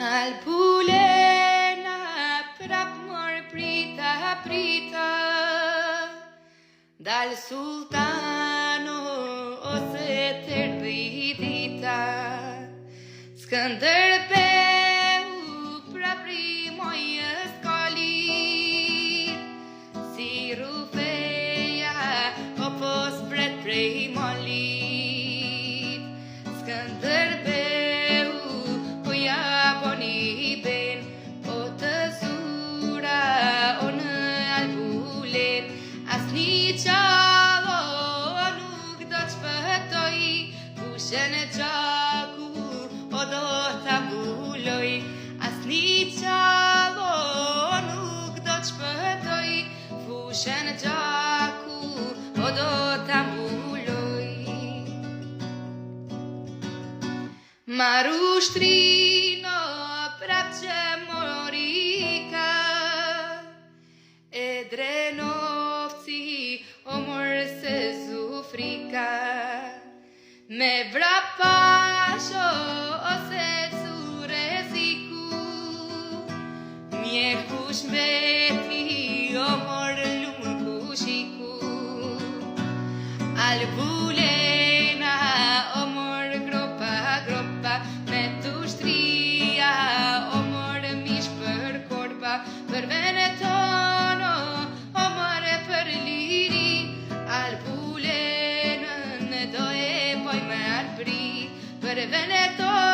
Alpulena prap mor prita Dal sultano ose tërdi dita Skënderbeu prap rimojës kalit Si rufeja opo spret prej molit Skënderbeu po ja boni ben O të zura o në Alpulen Asni qavo nuk do të shpëtoj Fushën e gjaku o do të mbuloj Asni qavo nuk do të shpëtoj Fushën e gjaku o do të mbuloj Maru shtrino prap që morika E drenovci o morë se zufrika Me vrapasho ose cureziku Mje kush mbeti o morë lumë kushiku Alpulena o morë gropa Me tushtria o morë mish për korpa Për Venetono o morë për liri Alpulenën do e poj me albri Për Venetono